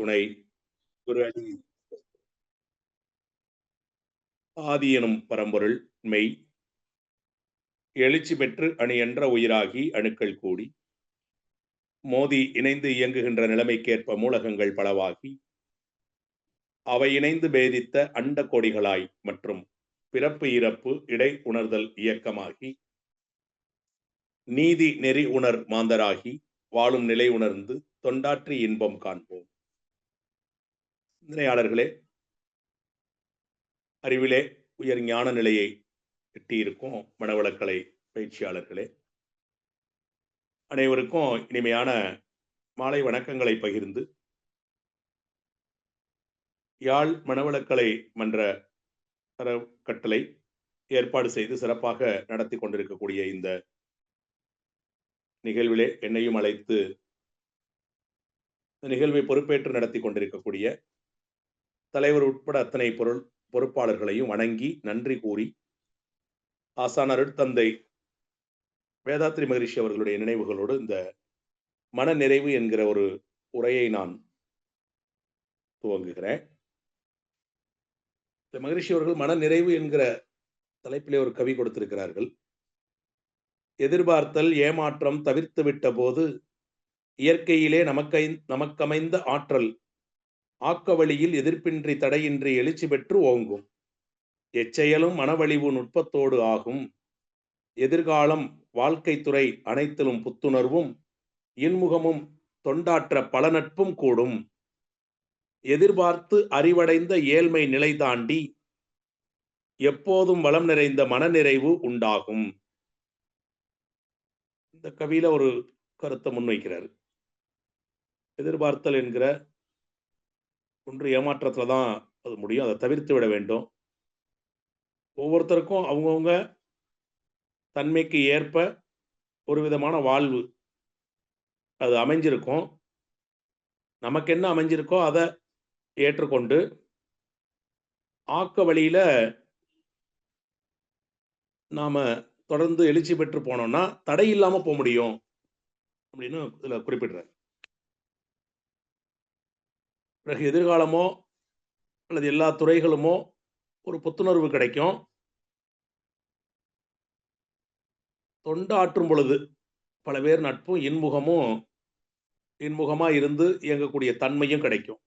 துணை. குரு அடி ஆதி எனும் பரம்பொருள் மெய். எழுச்சி பெற்று அணியன்ற உயிராகி அணுக்கள் கூடி மோதி இணைந்து இயங்குகின்ற நிலைமைக்கேற்ப மூலகங்கள் பலவாகி அவை இணைந்து பேதித்த அண்ட கோடிகளாய் மற்றும் பிறப்பு இறப்பு இடை உணர்தல் இயக்கமாகி நீதி நெறி உணர் மாந்தராகி வாழும் நிலை உணர்ந்து தொண்டாற்றி இன்பம் காண்போம். சிந்தனையாளர்களே, அறிவிலே உயர் ஞான நிலையை எட்டியிருக்கும் மனவளக்கலை பயிற்சியாளர்களே, அனைவருக்கும் இனிமையான மாலை வணக்கங்களை பகிர்ந்து யாழ் மனவளக்கலை மன்ற கட்டளை ஏற்பாடு செய்து சிறப்பாக நடத்தி கொண்டிருக்கக்கூடிய இந்த நிகழ்விலே என்னையும் அழைத்து நிகழ்வை பொறுப்பேற்று நடத்தி கொண்டிருக்கக்கூடிய தலைவர் உட்பட அத்தனை பொறுப்பாளர்களையும் வணங்கி நன்றி கூறி ஆசான் அருட்தந்தை வேதாத்ரி மகரிஷி அவர்களுடைய நினைவுகளோடு இந்த மன நிறைவு என்கிற ஒரு உரையை நான் துவங்குகிறேன். மகரிஷி அவர்கள் மன நிறைவு என்கிற தலைப்பிலே ஒரு கவி கொடுத்திருக்கிறார்கள். எதிர்பார்த்தல் ஏமாற்றம் தவிர்த்து விட்ட போது இயற்கையிலே நமக்கமைந்த ஆற்றல் ஆக்க வழியில் எதிர்ப்பின்றி தடையின்றி எழுச்சி பெற்று ஓங்கும். எச்செயலும் மனவழிவு நுட்பத்தோடு ஆகும். எதிர்காலம் வாழ்க்கை துறை அனைத்திலும் புத்துணர்வும் இன்முகமும் தொண்டாற்ற பல நட்பும் கூடும். எதிர்பார்த்து அறிவடைந்த ஏழ்மை நிலை தாண்டி எப்போதும் வளம் நிறைந்த மனநிறைவு உண்டாகும். இந்த கவியில ஒரு கருத்தை முன்வைக்கிறார். எதிர்பார்த்தல் என்கிற ஒன்று ஏமாற்றத்துல தான் அது முடியும். அதை தவிர்த்து விட வேண்டும். ஒவ்வொருத்தருக்கும் அவங்கவுங்க தன்மைக்கு ஏற்ப ஒரு விதமான வாழ்வு அது அமைஞ்சிருக்கும். நமக்கு என்ன அமைஞ்சிருக்கோ அதை ஏற்றுக்கொண்டு ஆக்க வழியில நாம தொடர்ந்து எழுச்சி பெற்று போனோம்னா தடை இல்லாம போக முடியும் அப்படின்னு இதுல குறிப்பிடுறார். பிறகு எதிர்காலமோ அல்லது எல்லா துறைகளுமோ ஒரு புத்துணர்வு கிடைக்கும். தொண்டாற்றும் பொழுது பல பேர் நட்பும் இன்முகமா இருந்து இயங்கக்கூடிய தன்மையும் கிடைக்கும்.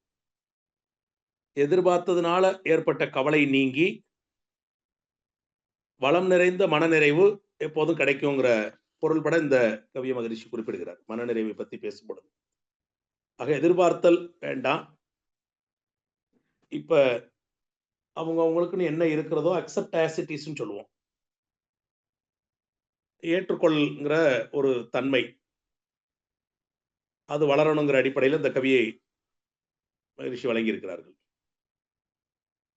எதிர்பார்த்ததுனால ஏற்பட்ட கவலை நீங்கி வளம் நிறைந்த மனநிறைவு எப்போதும் கிடைக்குங்கிற பொருள்பட இந்த கவிய மகரிஷி குறிப்பிடுகிறார் மனநிறைவை பத்தி பேசும்பொழுது. ஆக எதிர்பார்த்தல் வேண்டாம். இப்ப அவங்களுக்குன்னு என்ன இருக்கிறதோ அக்செப்ட் ஆஸ் இட் இஸ்ன்னு சொல்லுவோம். ஏற்றுக்கொள்கிற ஒரு தன்மை அது வளரணுங்கிற அடிப்படையில் இந்த கவியை மகரிஷி வழங்கி இருக்கிறார்கள்.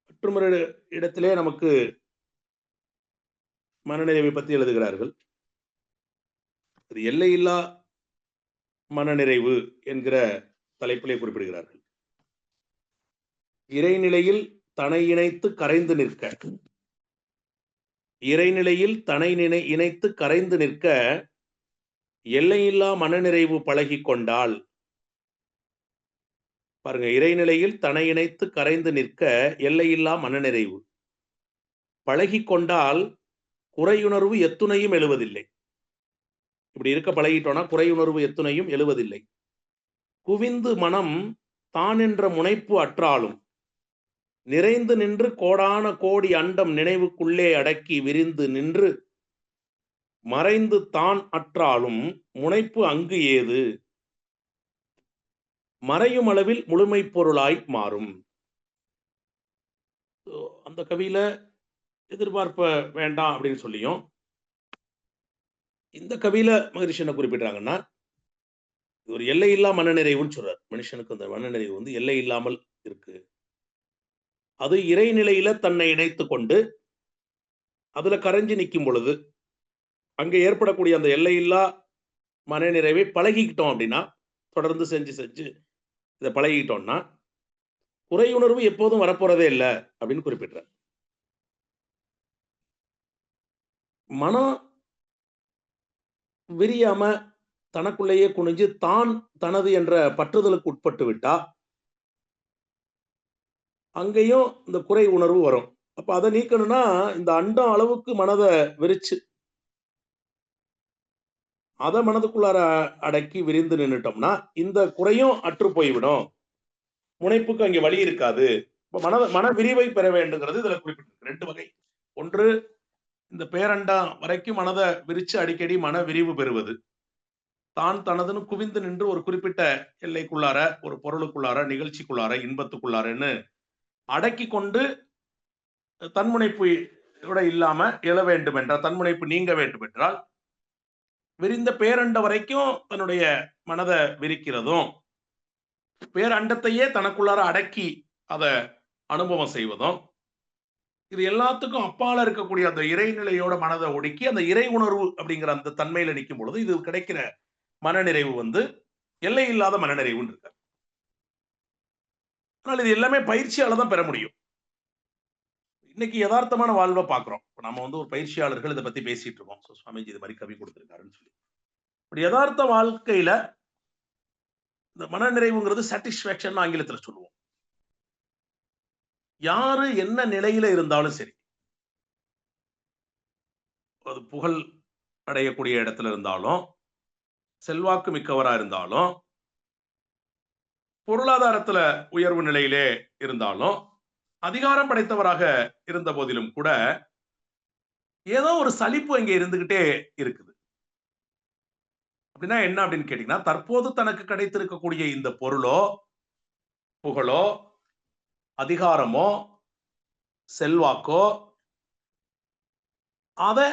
மற்றொரு இடத்திலே நமக்கு மனநிறைவை பற்றி எழுதுகிறார்கள். எல்லையில்லா மனநிறைவு என்கிற தலைப்பிலே குறிப்பிடுகிறார்கள். இறைநிலையில் தனை இணைத்து கரைந்து நிற்க, இறைநிலையில் தனை இணைத்து கரைந்து நிற்க எல்லையில்லா மனநிறைவு பழகி கொண்டால், பாருங்க, இறைநிலையில் தனை இணைத்து கரைந்து நிற்க எல்லையில்லா மனநிறைவு பழகி கொண்டால் குறையுணர்வு எத்துணையும் எழுவதில்லை. இப்படி இருக்க பழகிட்டோம்னா குறையுணர்வு எத்துணையும் எழுவதில்லை. குவிந்து மனம் தான் என்ற முனைப்பு அற்றாலும் நிறைந்து நின்று கோடான கோடி அண்டம் நினைவுக்குள்ளே அடக்கி விரிந்து நின்று மறைந்து தான் அற்றாலும் முனைப்பு அங்கு ஏது மறையும் அளவில் முழுமை பொருளாய் மாறும். அந்த கவியில எதிர்பார்ப்ப வேண்டாம் அப்படின்னு சொல்லியும் இந்த கவியில மகரிஷி என்ன குறிப்பிட்டாங்கன்னா ஒரு எல்லையில்லா மனநிறைவுன்னு சொல்றார். மனுஷனுக்கு அந்த மனநிறைவு வந்து எல்லை இல்லாமல் இருக்கு. அது இறைநிலையில தன்னை இணைத்து கொண்டு அதுல கரைஞ்சி நிற்கும் பொழுது அங்க ஏற்படக்கூடிய அந்த எல்லையில்லா மனநிறைவை பழகிக்கிட்டோம் அப்படின்னா, தொடர்ந்து செஞ்சு இதை பழகிக்கிட்டோம்னா குறையுணர்வு எப்போதும் வரப்போறதே இல்லை அப்படின்னு குறிப்பிட்டார். மனம் விரியாம தனக்குள்ளேயே குனிஞ்சு தான் தனது என்ற பற்றுதலுக்கு உட்பட்டு விட்டா அங்கேயும் இந்த குறை உணர்வு வரும். அப்ப அதை நீக்கணும்னா இந்த அண்டம் அளவுக்கு மனதை விரிச்சு அதை மனதுக்குள்ளார அடக்கி விரிந்து நின்னுட்டோம்னா இந்த குறையும் அற்று போய்விடும். முனைப்புக்கு அங்கே வழி இருக்காது. இப்ப மன விரிவை பெற வேண்டுங்கிறது இதுல குறிப்பிட்டிருக்கு. 2 வகை. ஒன்று, இந்த பேரண்டம் வரைக்கும் மனதை விரிச்சு அடிக்கடி மன விரிவு பெறுவது. தான் தனதுன்னு குவிந்து நின்று ஒரு குறிப்பிட்ட எல்லைக்குள்ளார, ஒரு பொருளுக்குள்ளார, நிகழ்ச்சிக்குள்ளார, இன்பத்துக்குள்ளாரன்னு அடக்கி கொண்டு தன்முனைப்பு இல்லாம எழ வேண்டும் என்றால், தன்முனைப்பு நீங்க வேண்டும் என்றால், விரிந்த பேரண்ட வரைக்கும் தன்னுடைய மனதை விரிக்கிறதும், பேரண்டத்தையே தனக்குள்ளார அடக்கி அதை அனுபவம் செய்வதும், இது எல்லாத்துக்கும் அப்பால இருக்கக்கூடிய அந்த இறைநிலையோட மனதை ஒடுக்கி அந்த இறை உணர்வு அப்படிங்கிற அந்த தன்மையில நிற்கும் பொழுது இது கிடைக்கிற மனநிறைவு வந்து எல்லை இல்லாத மனநிறைவுன்னு இருக்கு. ஆனால் இது எல்லாமே பயிற்சியால தான் பெற முடியும். இன்னைக்கு யதார்த்தமான வாழ்வை பார்க்கிறோம். நம்ம வந்து ஒரு பயிற்சியாளர்கள் இதை பத்தி பேசிட்டு இருக்கோம். சுவாமிஜி இது மாதிரி கவி கொடுத்திருக்காருன்னு சொல்லி. யதார்த்த வாழ்க்கையில இந்த மனநிறைவுங்கிறது சாட்டிஸ்பாக்சன் ஆங்கிலத்தில் சொல்லுவோம். யாரு என்ன நிலையில இருந்தாலும் சரி, அது புகழ் அடையக்கூடிய இடத்துல இருந்தாலும், செல்வாக்கு மிக்கவரா இருந்தாலும், பொருளாதாரத்துல உயர்வு நிலையிலே இருந்தாலும், அதிகாரம் படைத்தவராக இருந்த போதிலும் கூட ஏதோ ஒரு சலிப்பு அங்கே இருந்துகிட்டே இருக்குது. அப்படின்னா என்ன அப்படின்னு கேட்டீங்கன்னா, தற்போது தனக்கு கிடைத்திருக்கக்கூடிய இந்த பொருளோ, புகழோ, அதிகாரமோ, செல்வாக்கோ, அதை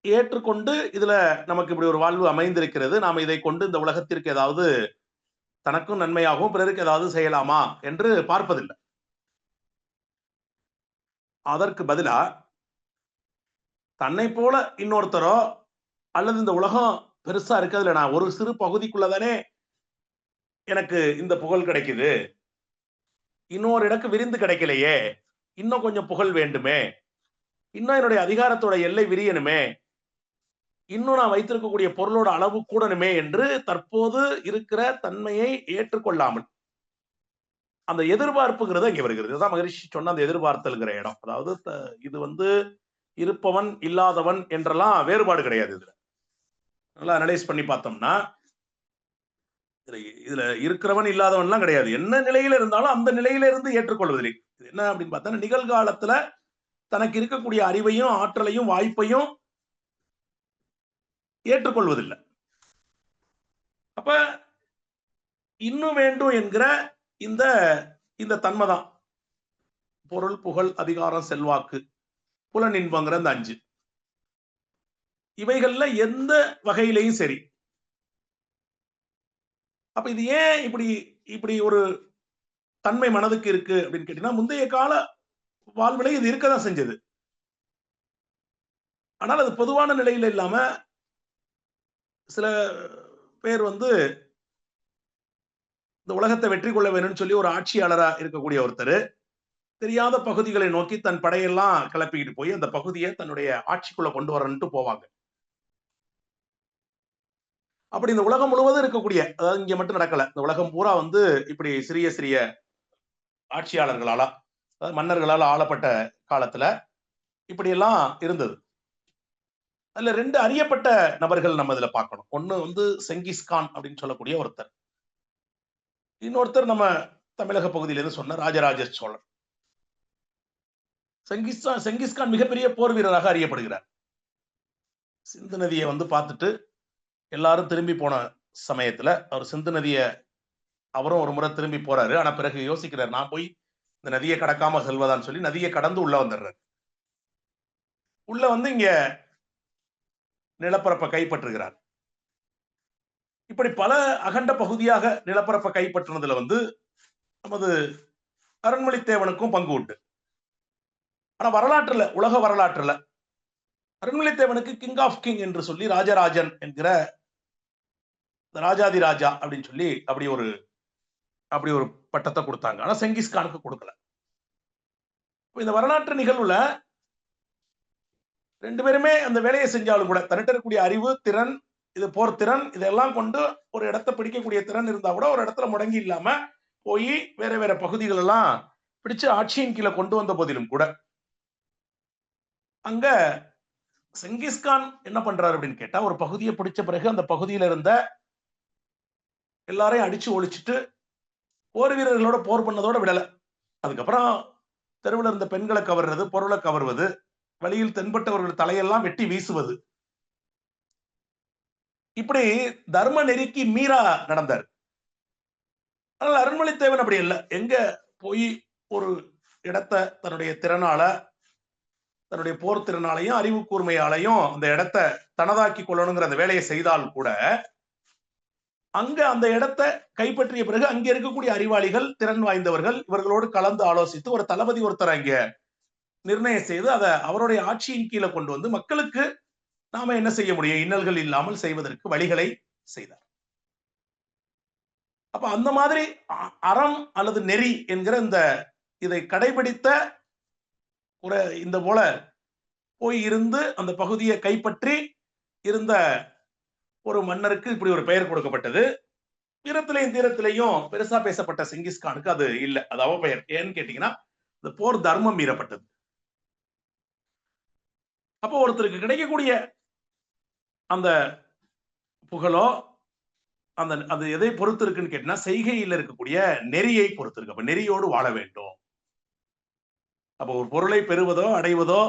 ஏற்றுக்கொண்டு இதுல நமக்கு இப்படி ஒரு வாழ்வு அமைந்திருக்கிறது, நாம இதை கொண்டு இந்த உலகத்திற்கு ஏதாவது தனக்கும் நன்மையாகவும் பிறருக்கு ஏதாவது செய்யலாமா என்று பார்ப்பதில்லை. அதற்கு பதிலா தன்னை போல இன்னொருத்தரோ அல்லது இந்த உலகம் பெருசா இருக்கிறதுல நான் ஒரு சிறு பகுதிக்குள்ளதானே எனக்கு இந்த புகழ் கிடைக்குது, இன்னொரு இடக்கு விரிந்து கிடைக்கலையே, இன்னும் கொஞ்சம் புகழ் வேண்டுமே, இன்னும் என்னுடைய அதிகாரத்தோட எல்லை விரியணுமே, இன்னும் நான் வைத்திருக்கக்கூடிய பொருளோட அளவு கூடணுமே என்று தற்போது இருக்கிற தன்மையை ஏற்றுக்கொள்ளாமல் அந்த எதிர்பார்ப்புங்கிறது அங்கே வருகிறது. இதுதான் மகரிஷி சொன்ன அந்த எதிர்பார்த்தல்ங்கிற இடம். அதாவது இது வந்து இருப்பவன் இல்லாதவன் என்றெல்லாம் வேறுபாடு கிடையாது. இதுல நல்லா அனலைஸ் பண்ணி பார்த்தோம்னா இதுல இருக்கிறவன் இல்லாதவன்லாம் கிடையாது. என்ன நிலையில இருந்தாலும் அந்த நிலையில இருந்து ஏற்றுக்கொள்வதில்லை. என்ன அப்படின்னு பார்த்தா நிகழ்காலத்துல தனக்கு இருக்கக்கூடிய அறிவையும் ஆற்றலையும் வாய்ப்பையும் ஏற்றுக்கொள்வதில்லை. அப்ப இன்னும் வேண்டும் என்கிற இந்த இந்த தன்மைதான் பொருள், புகழ், அதிகாரம், செல்வாக்கு, புலன் இன்பங்கிற இந்த 5 இவைகள்ல எந்த வகையிலையும் சரி. அப்ப இது ஏன் இப்படி இப்படி ஒரு தன்மை மனதுக்கு இருக்கு அப்படின்னு கேட்டீங்கன்னா, முந்தைய கால வாழ்விலை இது இருக்கதான் செஞ்சது. ஆனால் அது பொதுவான நிலையில இல்லாம சில பேர் வந்து இந்த உலகத்தை வெற்றி கொள்ள வேணும்னு சொல்லி ஒரு ஆட்சியாளரா இருக்கக்கூடிய ஒருத்தர் தெரியாத பகுதிகளை நோக்கி தன் படையெல்லாம் கிளப்பிக்கிட்டு போய் அந்த பகுதியை தன்னுடைய ஆட்சிக்குள்ள கொண்டு வரணும்ட்டு போவாங்க. அப்படி இந்த உலகம் முழுவதும் இருக்கக்கூடிய, அதாவது இங்க மட்டும் நடக்கல, இந்த உலகம் பூரா வந்து இப்படி சிறிய சிறிய ஆட்சியாளர்களால, அதாவது மன்னர்களால் ஆளப்பட்ட காலத்துல இப்படி எல்லாம் இருந்தது. அதுல 2 அறியப்பட்ட நபர்கள் நம்ம இதுல பார்க்கணும். ஒண்ணு வந்து செங்கிஸ்கான் அப்படின்னு சொல்லக்கூடிய ஒருத்தர், இன்னொருத்தர் நம்ம தமிழக பகுதியிலிருந்து சொன்ன ராஜராஜ சோழர். செங்கிஸ்கான் மிகப்பெரிய போர் வீரராக அறியப்படுகிறார். சிந்து நதியை வந்து பார்த்துட்டு எல்லாரும் திரும்பி போன சமயத்துல அவர் சிந்து நதியை அவரும் ஒரு முறை திரும்பி போறாரு. ஆனா பிறகு யோசிக்கிறார், நான் போய் இந்த நதியை கடக்காம செல்வதான்னு சொல்லி நதியை கடந்து உள்ள வந்துடுறாரு. உள்ள வந்து இங்க நிலப்பரப்பை கைப்பற்றுகிறார். இப்படி பல அகண்ட பகுதியாக நிலப்பரப்பை கைப்பற்றுனதுல வந்து நமது அருண்மொழித்தேவனுக்கும் பங்கு உண்டு. ஆனா வரலாற்றுல, உலக வரலாற்றுல அருண்மொழித்தேவனுக்கு கிங் ஆஃப் கிங் என்று சொல்லி ராஜராஜன் என்கிற ராஜாதி ராஜா அப்படின்னு சொல்லி அப்படி ஒரு பட்டத்தை கொடுத்தாங்க. ஆனா செங்கிஸ்கானுக்கு கொடுக்கல. இந்த வரலாற்று நிகழ்வுல 2 பேருமே அந்த வேலையை செஞ்சாலும் கூட தன்னிட்ட இருக்கக்கூடிய அறிவு, திறன், இது போர் திறன், இதெல்லாம் கொண்டு ஒரு இடத்தை பிடிக்கக்கூடிய திறன் இருந்தா கூட ஒரு இடத்துல முடங்கி இல்லாம போய் வேற வேற பகுதிகள் எல்லாம் பிடிச்சு ஆட்சியின் கீழே கொண்டு வந்த போதிலும் கூட அங்க செங்கிஸ்கான் என்ன பண்றாரு அப்படின்னு கேட்டா, ஒரு பகுதியை பிடிச்ச பிறகு அந்த பகுதியில இருந்த எல்லாரையும் அடிச்சு ஒழிச்சிட்டு போர் வீரர்களோட போர் பண்ணதோட விடல. அதுக்கப்புறம் தெருவில் இருந்த பெண்களை கவர்றது, பொருளை கவர்வது, வழியில் தென்பட்டவர்கள் தலையெல்லாம் வெட்டி வீசுவது, இப்படி தர்ம நெறிக்கு மீறா நடந்தார். ஆனால் அருண்மொழித்தேவன் அப்படி இல்லை. எங்க போய் ஒரு இடத்தை தன்னுடைய திறனால, தன்னுடைய போர் திறனாலையும் அறிவு கூர்மையாலையும் அந்த இடத்தை தனதாக்கி கொள்ளணுங்கிற அந்த வேலையை செய்தால் கூட அங்க அந்த இடத்தை கைப்பற்றிய பிறகு அங்க இருக்கக்கூடிய அறிவாளிகள், திறன் வாய்ந்தவர்கள் இவர்களோடு கலந்து ஆலோசித்து ஒரு தளபதி ஒருத்தர் அங்க நிர்ணயம் செய்து அதை அவருடைய ஆட்சியின் கீழே கொண்டு வந்து மக்களுக்கு நாம என்ன செய்ய முடியும், இன்னல்கள் இல்லாமல் செய்வதற்கு வழிகளை செய்தார். அப்ப அந்த மாதிரி அறம் அல்லது நெறி என்கிற இந்த இதை கடைபிடித்த ஒரு இந்த போல போய் இருந்து அந்த பகுதியை கைப்பற்றி இருந்த ஒரு மன்னருக்கு இப்படி ஒரு பெயர் கொடுக்கப்பட்டது. வீரத்திலையும் தீரத்திலையும் பெருசா பேசப்பட்ட செங்கிஸ்கானுக்கு அது இல்லை, அது அவ பெயர். ஏன்னு கேட்டீங்கன்னா இந்த போர் தர்மம் மீறப்பட்டது. அப்போ ஒருத்தருக்கு கிடைக்கக்கூடிய அந்த புகழோ அந்த அது எதை பொறுத்து இருக்குன்னு கேட்டீங்கன்னா செய்கையில் இருக்கக்கூடிய நெறியை பொறுத்து இருக்கு. அப்ப நெறியோடு வாழ வேண்டும். அப்போ ஒரு பொருளை பெறுவதோ அடைவதோ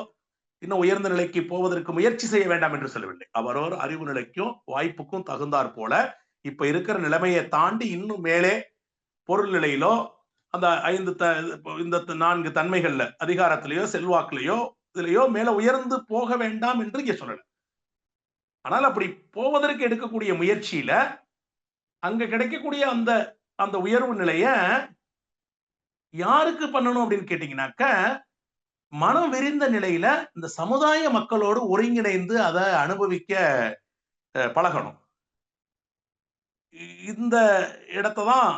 இன்னும் உயர்ந்த நிலைக்கு போவதற்கு முயற்சி செய்ய வேண்டாம் என்று சொல்லவில்லை. அவரோர் அறிவு நிலைக்கும் வாய்ப்புக்கும் தகுந்தாற் போல இப்ப இருக்கிற நிலைமையை தாண்டி இன்னும் மேலே பொருள் நிலையிலோ அந்த இந்த 4 தன்மைகள்ல அதிகாரத்திலேயோ செல்வாக்குலையோ இதுலயோ மேல உயர்ந்து போக வேண்டாம் என்று இங்க சொல்லல. ஆனால் அப்படி போவதற்கு எடுக்கக்கூடிய முயற்சியில அங்க கிடைக்கக்கூடிய அந்த அந்த உயர்வு நிலைய யாருக்கு பண்ணணும் அப்படின்னு கேட்டீங்கன்னாக்க, மனம் விரிந்த நிலையில இந்த சமுதாய மக்களோடு ஒருங்கிணைந்து அதை அனுபவிக்க பழகணும். இந்த இடத்தான்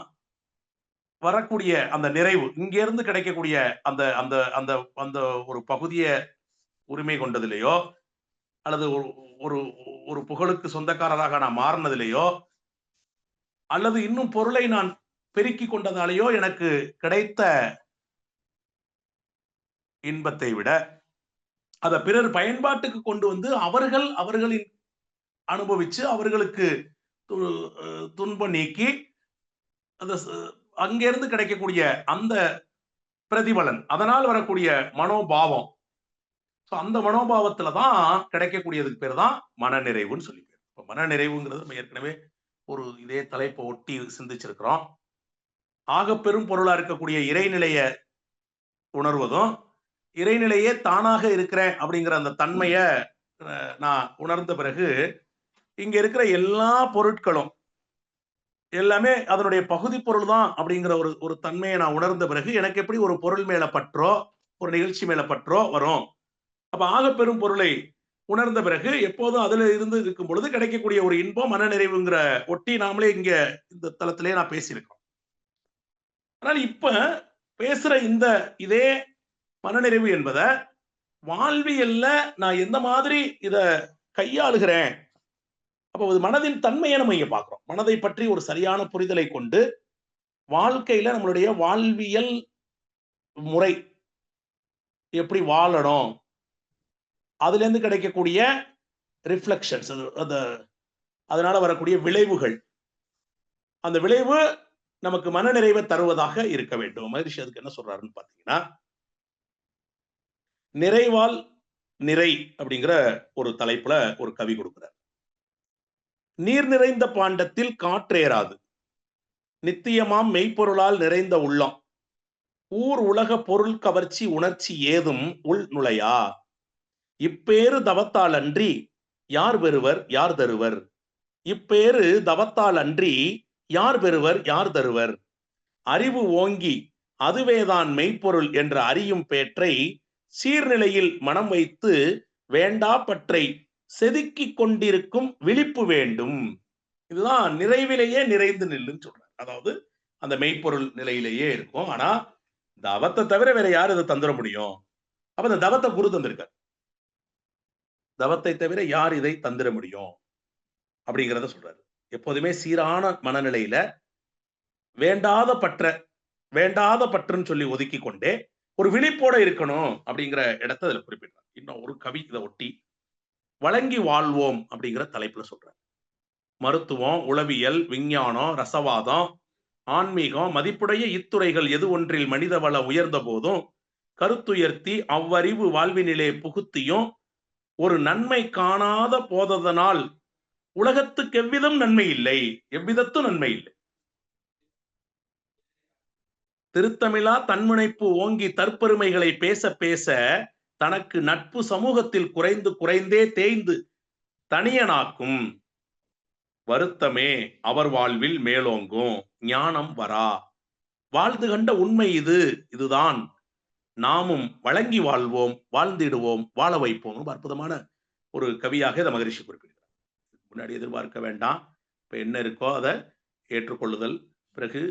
வரக்கூடிய அந்த நிறைவு, இங்க இருந்து கிடைக்கக்கூடிய அந்த அந்த அந்த அந்த ஒரு பகுதியை உரிமை கொண்டதிலேயோ அல்லது ஒரு ஒரு புகழுக்கு சொந்தக்காரராக நான் மாறினதிலேயோ அல்லது இன்னும் பொருளை நான் பெருக்கி கொண்டதாலேயோ எனக்கு கிடைத்த இன்பத்தை விட அதை பிறர் பயன்பாட்டுக்கு கொண்டு வந்து அவர்களின் அனுபவிச்சு அவர்களுக்கு துன்பம் நீக்கி அந்த அங்கிருந்து கிடைக்கக்கூடிய அந்த பிரதிபலன், அதனால் வரக்கூடிய மனோபாவம், அந்த மனோபாவத்துலதான் கிடைக்கக்கூடியதுக்கு பேர் தான் மனநிறைவுன்னு சொல்லி பேர். இப்ப மனநிறைவுங்கிறது நம்ம ஏற்கனவே ஒரு இதே தலைப்பை ஒட்டி சிந்திச்சிருக்கிறோம். ஆக பெரும் பொருளா இருக்கக்கூடிய இறைநிலைய உணர்வதும், இறைநிலையே தானாக இருக்கிறேன் அப்படிங்கிற அந்த தன்மைய நான் உணர்ந்த பிறகு இங்க இருக்கிற எல்லா பொருட்களும் எல்லாமே அதனுடைய பகுதி பொருள் தான் அப்படிங்கிற ஒரு தன்மையை நான் உணர்ந்த பிறகு எனக்கு எப்படி ஒரு பொருள் மேல பற்றோ ஒரு நிகழ்ச்சி மேல பற்றோ வரும். அப்ப ஆக பெரும் பொருளை உணர்ந்த பிறகு எப்போதும் அதுல இருந்து இருக்கும் பொழுது கிடைக்கக்கூடிய ஒரு இன்பம் மனநிறைவுங்கிற ஒட்டி நாமளே இங்க இந்த தளத்திலே நான் பேசியிருக்கோம். ஆனால் இப்ப பேசுற இதே மனநிறைவு என்பதை வாழ்வியல்ல நான் எந்த மாதிரி இத கையாளுகிறேன். அப்போ மனதின் தன்மையை நம்ம இங்க பார்க்கிறோம். மனதை பற்றி ஒரு சரியான புரிதலை கொண்டு வாழ்க்கையில நம்மளுடைய வாழ்வியல் முறை எப்படி வாழணும், அதுல இருந்து கிடைக்கக்கூடிய ரிஃப்ளெக்ஷன்ஸ், அதனால வரக்கூடிய விளைவுகள், அந்த விளைவு நமக்கு மனநிறைவை தருவதாக இருக்க வேண்டும். மகரிஷி அதுக்கு என்ன சொல்றாருன்னு பாத்தீங்கன்னா, நிறைவால் நிறை அப்படிங்கிற ஒரு தலைப்புல ஒரு கவி கொடுக்கிறார். நீர் நிறைந்த பாண்டத்தில் காற்றேறாது, நித்தியமாம் மெய்ப்பொருளால் நிறைந்த உள்ளம், ஊர் உலக பொருள் கவர்ச்சி உணர்ச்சி ஏதும் உள் நுழையா, இப்பேறு தவத்தால் அன்றி யார் பெறுவர் யார் தருவர், இப்பேறு தவத்தால் அன்றி யார் பெறுவர் யார் தருவர், அறிவு ஓங்கி அதுவேதான் மெய்ப்பொருள் என்ற அறியும் பேற்றை சீர்நிலையில் மனம் வைத்து வேண்டா பற்றை செதுக்கி கொண்டிருக்கும் விழிப்பு வேண்டும். இதுதான் நிறைவிலேயே நிறைந்து நில்லுன்னு சொல்றாரு. அதாவது அந்த மெய்ப்பொருள் நிலையிலேயே இருக்கும். ஆனா இந்த அவத்தை தவிர வேற யார் இதை தந்துட முடியும்? அப்ப இந்த தவத்தை குரு தந்திருக்கார். தவத்தை தவிர யார் இதை தந்திர முடியும் அப்படிங்கிறத சொல்றாரு. எப்போதுமே சீரான மனநிலையில வேண்டாத பற்ற வேண்டாத பற்றுன்னு சொல்லி ஒதுக்கி கொண்டே ஒரு விழிப்போட இருக்கணும் அப்படிங்கிற இடத்தை அதுல குறிப்பிடுறார். இன்னும் ஒரு கவி இதை ஒட்டி வழங்கி வாழ்வோம் அப்படிங்கிற தலைப்புல சொல்றார். மருத்துவம், உளவியல், விஞ்ஞானம், ரசவாதம், ஆன்மீகம், மதிப்புடைய இத்துறைகள் எது ஒன்றில் மனிதவள உயர்ந்த போதும் கருத்துயர்த்தி அவ்வறிவு வாழ்வினிலே புகுத்தியும் ஒரு நன்மை காணாத போததனால் உலகத்துக்கு எவ்விதம் நன்மை இல்லை, எவ்விதத்தும் நன்மை இல்லை. திருத்தமிழா தன்முனைப்பு ஓங்கி தற்பெருமைகளை பேச பேச தனக்கு நட்பு சமூகத்தில் குறைந்து குறைந்தே தேய்ந்து தனியனாக்கும் வருத்தமே அவர் வாழ்வில் மேலோங்கும் ஞானம் வரா வாழ்ந்து கண்ட உண்மை இதுதான் நாமும் வழங்கி வாழ்வோம், வாழ்ந்திடுவோம், வாழ வைப்போம். அற்புதமான ஒரு கவியாக இதை மகரிஷி குறிப்பிடுகிறார். முன்னாடி எதிர்பார்க்க வேண்டாம், இப்ப என்ன இருக்கோ அதை ஏற்றுக்கொள்ளுதல், பிறகு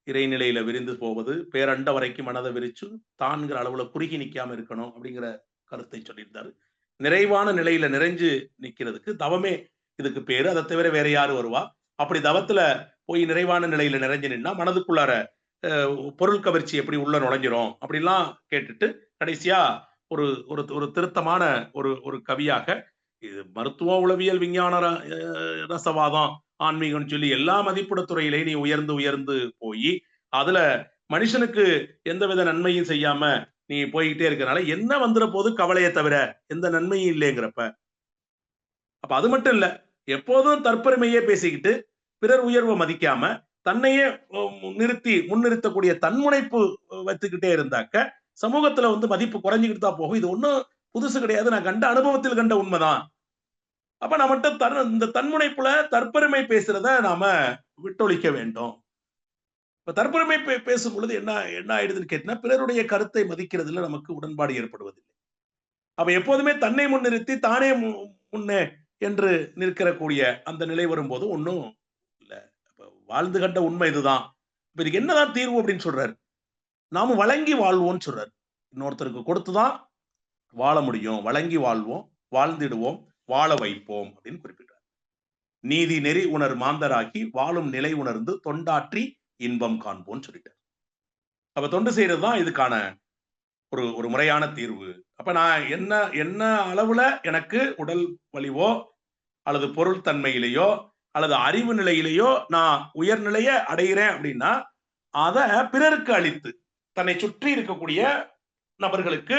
இறைநிலையில விரிந்து போவது, பேரண்ட வரைக்கும் மனதை விரிச்சு தான்கிற அளவுல குறுகி நிக்காம இருக்கணும் அப்படிங்கிற கருத்தை சொல்லியிருந்தாரு. நிறைவான நிலையில நிறைஞ்சு நிக்கிறதுக்கு தவமே இதுக்கு பேரு. அதை தவிர வேற யாரு வருவா? அப்படி தவத்துல போய் நிறைவான நிலையில நிறைஞ்சு நின்னா மனதுக்குள்ளார பொருள் கவர்ச்சி எப்படி உள்ள நுழைஞ்சிரும் அப்படிலாம் கேட்டுட்டு கடைசியா ஒரு ஒரு ஒரு திருத்தமான ஒரு கவியாக இது மருத்துவ உளவியல் விஞ்ஞான ரசவாதம் ஆன்மீகம் சொல்லி எல்லா மதிப்புட துறையிலே நீ உயர்ந்து உயர்ந்து போய் அதுல மனுஷனுக்கு எந்தவித நன்மையும் செய்யாம நீ போய்கிட்டே இருக்கிறனால என்ன வந்துட போது கவலையை தவிர எந்த நன்மையும் இல்லைங்கிறப்ப அப்ப அது மட்டும் இல்ல எப்போதும் தற்பெருமையே பேசிக்கிட்டு பிறர் உயர்வை மதிக்காம தன்னையே நிறுத்தி முன்னிறுத்தக்கூடிய தன்முனைப்பு வைத்துக்கிட்டே இருந்தாக்க சமூகத்துல வந்து மதிப்பு குறைஞ்சுக்கிட்டு தான் போகும். இது ஒன்றும் புதுசு கிடையாது, நான் கண்ட அனுபவத்தில் கண்ட உண்மைதான். அப்ப நம்மகிட்ட இந்த தன்முனைப்புல தற்பெருமை பேசுறத நாம விட்டொழிக்க வேண்டும். இப்ப தற்பெருமை பேசும் பொழுது என்ன என்ன ஆயிடுதுன்னு கேட்டா பிறருடைய கருத்தை மதிக்கிறதுல நமக்கு உடன்பாடு ஏற்படுவதில்லை. அப்ப எப்போதுமே தன்னை முன்னிறுத்தி தானே முன்னே என்று நிற்கிறக்கூடிய அந்த நிலை வரும்போது ஒன்னும் இல்ல. வாழ்ந்து கண்ட உண்மை இதுதான். இப்ப இதுக்கு என்னதான் தீர்வு அப்படின்னு சொல்றாரு. நாம வழங்கி வாழ்வோம்னு சொல்றாரு. இன்னொருத்தருக்கு கொடுத்துதான் வாழ முடியும். வழங்கி வாழ்வோம், வாழ்ந்திடுவோம், வாழ வைப்போம் அப்படின்னு குறிப்பிட்டார். நீதி நெறி உணர் மாந்தராகி வாழும் நிலை உணர்ந்து தொண்டாற்றி இன்பம் காண்போம்னு சொல்லிட்டார். அப்ப தொண்டு செய்யறதுதான் இதுக்கான ஒரு ஒரு முறையான தீர்வு. அப்ப நான் என்ன என்ன அளவுல எனக்கு உடல் வலிவோ அல்லது பொருள் தன்மையிலேயோ அல்லது அறிவு நிலையிலேயோ நான் உயர்நிலையை அடைகிறேன் அப்படின்னா அதை பிறருக்கு அளித்து தன்னை சுற்றி இருக்கக்கூடிய நபர்களுக்கு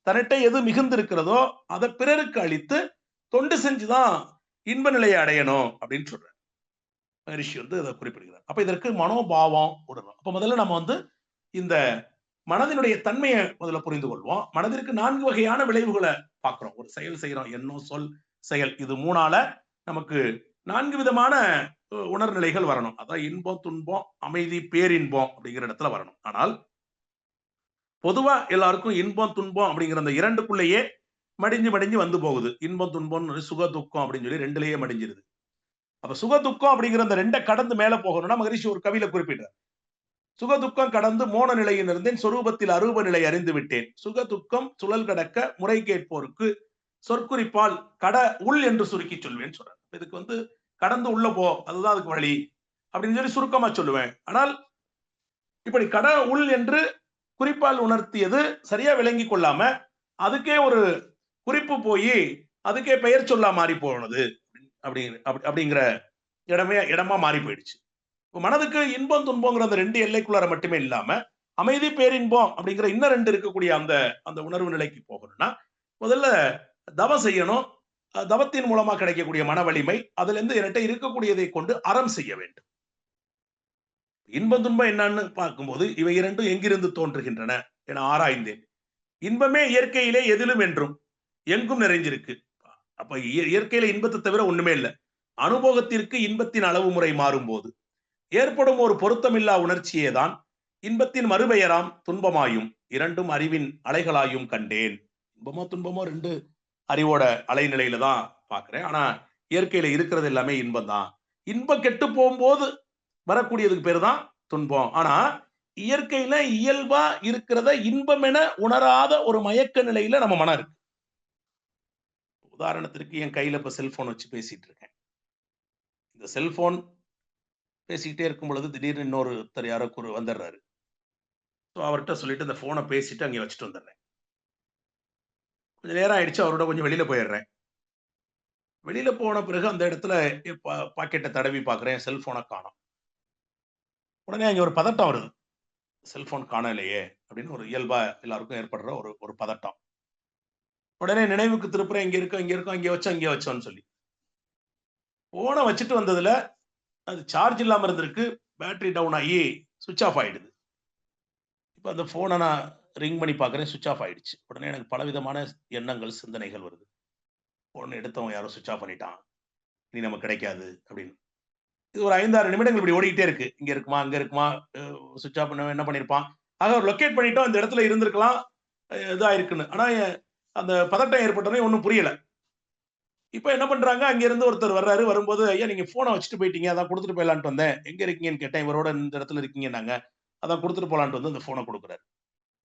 தன்னிட்ட எது மிகுந்து இருக்கிறதோ அதை பிறருக்கு அளித்து தொண்டு செஞ்சுதான் இன்ப நிலையை அடையணும் அப்படின்னு சொல்ற மகரிஷி வந்து அதை குறிப்பிடுகிறார். அப்ப இதற்கு மனோபாவம் விடணும். அப்ப முதல்ல நம்ம வந்து இந்த மனதினுடைய தன்மையை முதல்ல புரிந்து கொள்வோம். மனதிற்கு 4 வகையான விளைவுகளை பார்க்கிறோம். ஒரு செயல் செய்யறோம், எண்ணம், சொல், செயல், இது 3ஆல நமக்கு 4 விதமான உணர்நிலைகள் வரணும். அதான் இன்பம், துன்பம், அமைதி, பேரின்பம் அப்படிங்கிற இடத்துல வரணும். ஆனால் பொதுவா எல்லாருக்கும் இன்பம் துன்பம் அப்படிங்கிற அந்த 2க்குள்ளேயே மடிஞ்சு வந்து போகுது. இன்பம் துன்பம் சுக துக்கம் அப்படின்னு சொல்லி 2லயே மடிஞ்சிருது. அப்ப சுக துக்கம் அப்படிங்கிற அந்த 2 கடந்து மேல போகணும்னா மகரிஷி ஒரு கவியில குறிப்பிட்டார். சுக துக்கம் கடந்து மோன நிலையில் இருந்தேன், சொரூபத்தில் அரூப நிலை அறிந்து விட்டேன். சுக துக்கம் சுழல் கடக்க முறை கேட்போருக்கு சொற்குறிப்பால் கட உள் என்று சுருக்கி சொல்வேன் சொல்றேன். இதுக்கு வந்து கடந்து உள்ள போ, அதுதான் அதுக்கு வழி அப்படின்னு சொல்லி சுருக்கமா சொல்லுவேன். ஆனால் இப்படி கட உள் என்று குறிப்பால் உணர்த்தியது சரியா விளங்கி கொள்ளாம அதுக்கே ஒரு குறிப்பு போய் அதுக்கே பெயர் சொல்லா மாறி போனது அப்படிங்கிற இடமா மாறி போயிடுச்சு. மனதுக்கு இன்பம் துன்பங்கிற அந்த 2 எல்லைக்குள்ளார மட்டுமே இல்லாம அமைதி பேரின்பம் அப்படிங்கிற இன்னும் 2 இருக்கக்கூடிய அந்த அந்த உணர்வு நிலைக்கு போகணும்னா முதல்ல தவம் செய்யணும். தவத்தின் மூலமா கிடைக்கக்கூடிய மன வலிமை அதுல இருந்து என்கிட்ட இருக்கக்கூடியதை கொண்டு அறம் செய்ய வேண்டும். இன்பம் துன்பம் என்னன்னு பார்க்கும்போது இவை 2 எங்கிருந்து தோன்றுகின்றன என ஆராய்ந்தேன். இன்பமே இயற்கையிலே எதிலும் என்றும் எங்கும் நிறைஞ்சிருக்கு. அப்ப இயற்கையில இன்பத்தை தவிர ஒண்ணுமே இல்லை. அனுபவத்திற்கு இன்பத்தின் அளவு முறை மாறும் போது ஏற்படும் ஒரு பொருத்தமில்லா உணர்ச்சியே தான் இன்பத்தின் மறுபெயராம் துன்பமாயும் 2ம் அறிவின் அலைகளாயும் கண்டேன். இன்பமோ துன்பமோ 2 அறிவோட அலைநிலையில தான் பாக்குறேன். ஆனா இயற்கையில இருக்கிறது எல்லாமே இன்பம் தான். இன்பம் கெட்டு போகும்போது வரக்கூடியதுக்கு பேரு தான் துன்பம். ஆனா இயற்கையில இயல்பா இருக்கிறத இன்பம் என உணராத ஒரு மயக்க நிலையில நம்ம மனம் இருக்கு. உதாரணத்திற்கு என் கையில இப்ப செல்போன் வச்சு பேசிட்டு இருக்கேன். இந்த செல்போன் பேசிக்கிட்டே இருக்கும் பொழுது திடீர்னு இன்னொருத்தர் யாரோ வந்துடுறாரு. ஸோ அவர்கிட்ட சொல்லிட்டு இந்த ஃபோனை பேசிட்டு அங்கே வச்சுட்டு வந்துடுறேன். கொஞ்சம் நேரம் ஆயிடுச்சு. அவரோட கொஞ்சம் வெளியில போயிடுறேன். வெளியில போன பிறகு அந்த இடத்துல பாக்கெட்ட தடவி பார்க்குறேன். செல்ஃபோன காணோம். உடனே அங்கே ஒரு பதட்டம் வருது. செல்ஃபோன் காணலையே அப்படின்னு ஒரு இயல்பா எல்லாருக்கும் ஏற்படுற ஒரு ஒரு பதட்டம். உடனே நினைவுக்கு திருப்புறேன். இங்க இருக்கும், இங்க இருக்கும், இங்க வச்சோம்னு சொல்லி. ஃபோன வச்சுட்டு வந்ததுல அது சார்ஜ் இல்லாம இருந்திருக்கு. பேட்டரி டவுன் ஆகி ஸ்விட்ச் ஆஃப் ஆயிடுது. இப்ப அந்த ஃபோன நான் ரிங் பண்ணி பார்க்குறேன். ஸ்விட்ச் ஆஃப் ஆயிடுச்சு. உடனே எனக்கு பலவிதமான எண்ணங்கள், சிந்தனைகள் வருது. ஃபோன் எடுத்தவன் யாரோ ஸ்விட்ச் ஆஃப் பண்ணிட்டான். இனி நமக்கு கிடைக்காது அப்படின்னு. இது ஒரு 5, 6 நிமிடங்கள் இப்படி ஓடிக்கிட்டே இருக்கு. இங்க இருக்குமா, அங்க இருக்குமா, ஸ்விட்ச் ஆஃப் பண்ணவன் என்ன பண்ணியிருப்பான்? ஆக லொக்கேட் பண்ணிட்டோம். இந்த இடத்துல இருந்திருக்கலாம். இதாயிருக்குன்னு. ஆனா அந்த பதட்டம் ஏற்பட்டோனே ஒண்ணும் புரியல. இப்ப என்ன பண்றாங்க, அங்க இருந்து ஒருத்தர் வர்றாரு. வரும்போது, "ஐயா நீங்க ஃபோன வச்சுட்டு போயிட்டீங்க. அதான் குடுத்துட்டு போயிடலான்ட்டு வந்தேன். எங்க இருக்கீங்கன்னு கேட்டேன். இவரோட இந்த இடத்துல இருக்கீங்கன்னாங்க. அதான் குடுத்துட்டு போலான்ட்டு வந்து அந்த ஃபோன குடுக்குறாரு."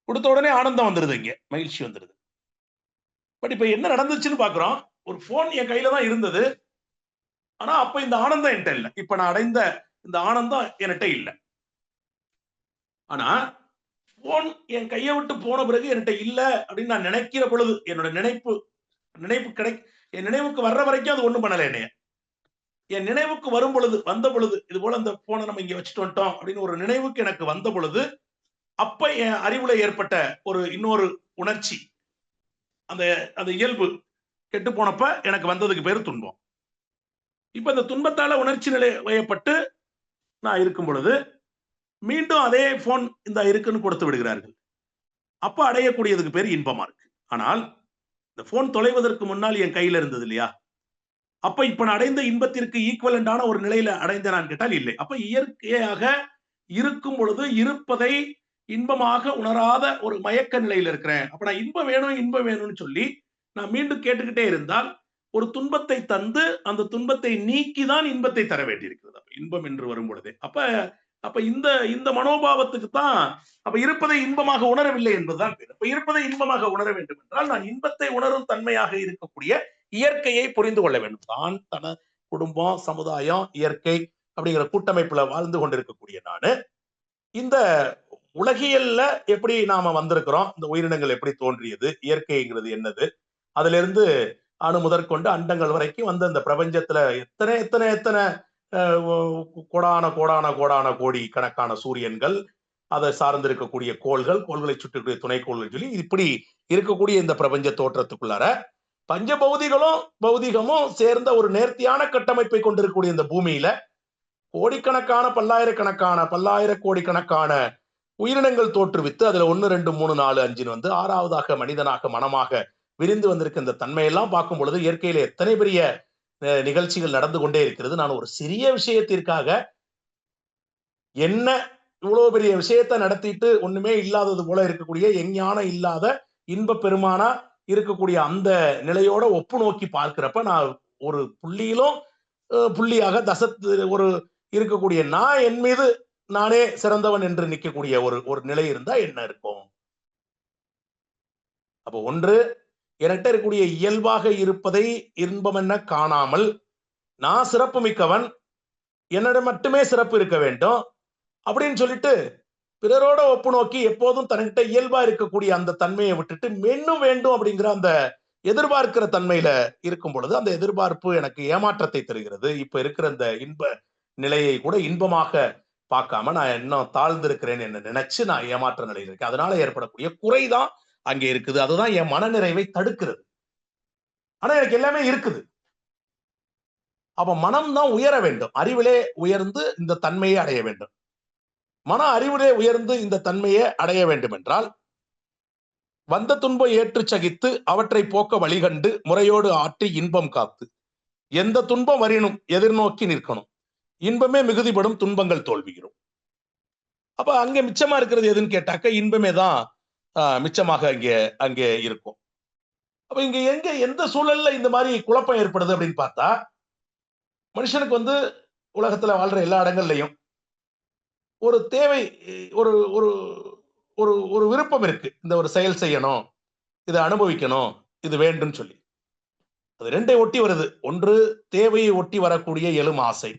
குடுத்த உடனே ஆனந்தம் வந்துருது இங்க. மகிழ்ச்சி வந்துருது. பட் இப்ப என்ன நடந்துச்சுன்னு பார்க்கிறோம். ஒரு ஃபோன் என் கையில தான் இருந்தது. ஆனா அப்ப இந்த ஆனந்தம் என்ட்ட இல்ல. இப்ப நான் அடைந்த இந்த ஆனந்தம் என்ட்ட இல்ல. ஆனா ஃபோன் என் கைய விட்டு போன பிறகு என்ட்ட இல்ல அப்படின்னு நான் நினைக்கிற பொழுது, என்னோட நினைப்பு நினைப்பு கிடை என் நினைவுக்கு வர்ற வரைக்கும் அது ஒண்ணும் பண்ணல என்னைய. என் நினைவுக்கு வரும் பொழுது, வந்த பொழுது, இது போல அந்த ஃபோன நம்ம இங்க வச்சுட்டு வந்துட்டோம் அப்படின்னு ஒரு நினைவுக்கு எனக்கு வந்த பொழுது, அப்ப என் அறிவுல ஏற்பட்ட ஒரு இன்னொரு உணர்ச்சி, அந்த அந்த இயல்பு கெட்டு போனப்ப எனக்கு வந்ததுக்கு பேரு துன்பம். இப்ப இந்த துன்பத்தால உணர்ச்சி நிலை வயப்பட்டு நான் இருக்கும் பொழுது, மீண்டும் அதே ஃபோன் இந்தா இருக்குன்னு கொடுத்து விடுகிறார்கள். அப்ப அடையக்கூடியதுக்கு பேரு இன்பமா இருக்கு. ஆனால் இந்த ஃபோன் தொலைவதற்கு முன்னால் என் கையில இருந்தது இல்லையா? அப்ப இப்ப நான் அடைந்த இன்பத்திற்கு ஈக்குவலன்டான ஒரு நிலையில அடைந்தேனான்னு கேட்டால் இல்லை. அப்ப இயற்கையாக இருக்கும் பொழுது இருப்பதை இன்பமாக உணராத ஒரு மயக்க நிலையில இருக்கிறேன். அப்ப நான் இன்பம் வேணும், இன்பம் வேணும்னு சொல்லி நான் மீண்டும் கேட்டுக்கிட்டே இருந்தால், ஒரு துன்பத்தை தந்து அந்த துன்பத்தை நீக்கி தான் இன்பத்தை தர வேண்டியிருக்கிறது. அப்ப இன்பம் என்று வரும் பொழுதே. அப்ப அப்ப இந்த இந்த மனோபாவத்துக்கு தான் அப்ப இருப்பதை இன்பமாக உணரவில்லை என்பதுதான் பேர். அப்ப இருப்பதை இன்பமாக உணர வேண்டும் என்றால் நான் இன்பத்தை உணரும் தன்மையாக இருக்கக்கூடிய இயற்கையை புரிந்து கொள்ள வேண்டும். தான் தன குடும்பம், சமுதாயம், இயற்கை அப்படிங்கிற கூட்டமைப்புல வாழ்ந்து கொண்டிருக்கக்கூடிய நானு இந்த உலகியல்ல எப்படி நாம வந்திருக்கிறோம், இந்த உயிரினங்கள் எப்படி தோன்றியது, இயற்கைங்கிறது என்னது, அதுல இருந்து அணு முதற்கொண்டு அண்டங்கள் வரைக்கும் வந்த இந்த பிரபஞ்சத்துல எத்தனை எத்தனை எத்தனை கோடான கோடான கோடான கோடி கணக்கான சூரியன்கள், அதை சார்ந்து இருக்கக்கூடிய கோள்கள், கோள்களை சுற்றக்கூடிய துணைக்கோள்கள் சொல்லி இப்படி இருக்கக்கூடிய இந்த பிரபஞ்ச தோற்றத்துக்குள்ளார பஞ்ச பௌதிகமும் சேர்ந்த ஒரு நேர்த்தியான கட்டமைப்பை கொண்டிருக்கக்கூடிய இந்த பூமியில கோடிக்கணக்கான பல்லாயிர கோடிக்கணக்கான உயிரினங்கள் தோற்றுவித்து அதுல 1, 2, 3, 4, 5 வந்து 6வதாக மனிதனாக மனமாக விரிந்து வந்திருக்க இந்த தன்மையெல்லாம் பார்க்கும் பொழுது இயற்கையில எத்தனை பெரிய நிகழ்ச்சிகள் நடந்து கொண்டே இருக்கிறது. நான் ஒரு சிறிய விஷயத்திற்காக என்ன இவ்வளவு பெரிய விஷயத்தை நடத்திட்டு ஒண்ணுமே இல்லாதது போல இருக்கக்கூடிய எஞ்ஞான இல்லாத இன்ப பெருமானா இருக்கக்கூடிய அந்த நிலையோட ஒப்பு நோக்கி பார்க்கிறப்ப நான் ஒரு புள்ளியிலும் புள்ளியாக ஒரு இருக்கக்கூடிய நான் என் மீது நானே சிறந்தவன் என்று நிற்கக்கூடிய ஒரு நிலை இருந்தா என்ன இருக்கும்? அப்ப ஒன்று என்கிட்ட இருக்கக்கூடிய இயல்பாக இருப்பதை இன்பம் என்ன காணாமல் நான் சிறப்பு மிக்கவன், என்னிடம் மட்டுமே சிறப்பு இருக்க வேண்டும் அப்படின்னு சொல்லிட்டு பிறரோட ஒப்பு நோக்கி எப்போதும் தன்கிட்ட இயல்பா இருக்கக்கூடிய அந்த தன்மையை விட்டுட்டு மென்னும் வேண்டும் அப்படிங்கிற அந்த எதிர்பார்க்கிற தன்மையில இருக்கும் பொழுது அந்த எதிர்பார்ப்பு எனக்கு ஏமாற்றத்தை தருகிறது. இப்ப இருக்கிற இந்த இன்ப நிலையை கூட இன்பமாக பார்க்காம நான் இன்னும் தாழ்ந்திருக்கிறேன் என்று நினைச்சு நான் ஏமாற்ற நிலையில் இருக்கேன். அதனால ஏற்படக்கூடிய குறைதான் அங்கே இருக்குது. அதுதான் என் மனநிறைவை தடுக்கிறது. ஆனா எனக்கு எல்லாமே இருக்குது. அப்ப மனம் தான் உயர வேண்டும். அறிவிலே உயர்ந்து இந்த தன்மையை அடைய வேண்டும். மன அறிவிலே உயர்ந்து இந்த தன்மையை அடைய வேண்டும் என்றால் வந்த துன்பம் ஏற்று சகித்து அவற்றை போக்க வழிகண்டு முறையோடு ஆற்றி இன்பம் காத்து எந்த துன்பம் வரினும் எதிர்நோக்கி நிற்கணும். இன்பமே மிகுதிப்படும் துன்பங்கள் தோல்விகிறோம். அப்ப அங்க மிச்சமா இருக்கிறது எதுன்னு கேட்டாக்க இன்பமே தான் மிச்சமாக அங்கே இருக்கும். அப்ப இங்க எந்த சூழல்ல இந்த மாதிரி குழப்பம் ஏற்படுது அப்படின்னு பார்த்தா மனுஷனுக்கு வந்து உலகத்துல வாழ்ற எல்லா இடங்கள்லையும் ஒரு தேவை, ஒரு ஒரு ஒரு ஒரு விருப்பம் இருக்கு. இந்த ஒரு செயல் செய்யணும், இதை அனுபவிக்கணும், இது வேண்டும் சொல்லி. அது 2 ஒட்டி வருது. ஒன்று தேவையை ஒட்டி வரக்கூடிய எழும் ஆசை,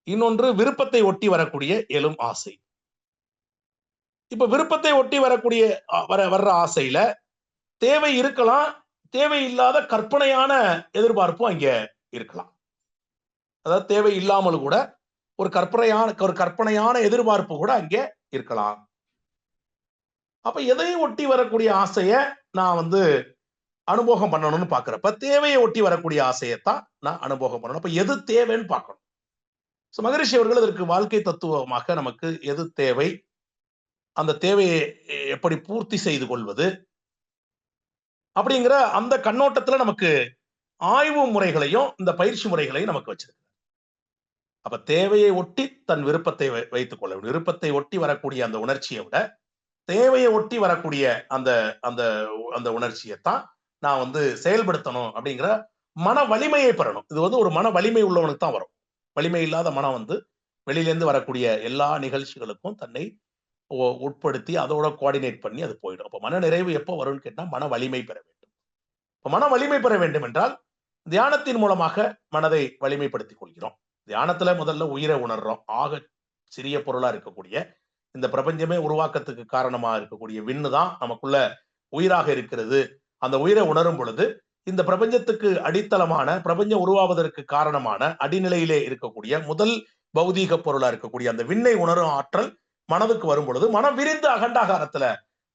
இன்னொன்று விருப்பத்தை ஒட்டி வரக்கூடிய எழும் ஆசை. இப்ப விருப்பத்தை ஒட்டி வரக்கூடிய வர்ற ஆசையில தேவை இருக்கலாம், தேவை இல்லாத கற்பனையான எதிர்பார்ப்பும் அங்க இருக்கலாம். அதாவது தேவை இல்லாமல் கூட ஒரு கற்பனையான எதிர்பார்ப்பு கூட அங்கே இருக்கலாம். அப்ப எதையும் ஒட்டி வரக்கூடிய ஆசைய நான் அனுபவம் பண்ணணும்னு பாக்குறப்ப தேவையை ஒட்டி வரக்கூடிய ஆசையத்தான் நான் அனுபவம் பண்ணணும். அப்ப எது தேவைன்னு பார்க்கணும். மகரிஷி அவர்கள் இதற்கு வாழ்க்கை தத்துவமாக நமக்கு எது தேவை, அந்த தேவையை எப்படி பூர்த்தி செய்து கொள்வது அப்படிங்கிற அந்த கண்ணோட்டத்துல நமக்கு ஆய்வு முறைகளையும் இந்த பயிற்சி முறைகளையும் நமக்கு வச்சிருக்கு. அப்ப தேவையை ஒட்டி தன் விருப்பத்தை வைத்துக் கொள்ள வேண்டும். விருப்பத்தை ஒட்டி வரக்கூடிய அந்த உணர்ச்சியை விட தேவையை ஒட்டி வரக்கூடிய அந்த அந்த அந்த உணர்ச்சியைத்தான் நான் செயல்படுத்தணும் அப்படிங்கிற மன வலிமையை பெறணும். இது ஒரு மன வலிமை உள்ளவனுக்கு தான் வரும். வலிமை இல்லாத மனம் வெளியிலேருந்து வரக்கூடிய எல்லா நிகழ்ச்சிகளுக்கும் தன்னை உட்படுத்தி அதோட கோஆர்டினேட் பண்ணி அது போயிடும். அப்ப மன நிறைவு எப்போ வரும்னு கேட்டா மன வலிமை பெற வேண்டும். இப்ப மன வலிமை பெற வேண்டும் என்றால் தியானத்தின் மூலமாக மனதை வலிமைப்படுத்திக் கொள்கிறோம். தியானத்துல முதல்ல உயிரை உணர்றோம். ஆக சிறிய பொருளா இருக்கக்கூடிய இந்த பிரபஞ்சமே உருவாக்கத்துக்கு காரணமா இருக்கக்கூடிய விண்ணு தான் நமக்குள்ள உயிராக இருக்கிறது. அந்த உயிரை உணரும் பொழுது இந்த பிரபஞ்சத்துக்கு அடித்தளமான பிரபஞ்சம் உருவாவதற்கு காரணமான அடிநிலையிலே இருக்கக்கூடிய முதல் பௌதீக பொருளா இருக்கக்கூடிய அந்த விண்ணை உணரும் ஆற்றல் மனதுக்கு வரும் பொழுது மனம் விரிந்து அகண்டாகாரத்துல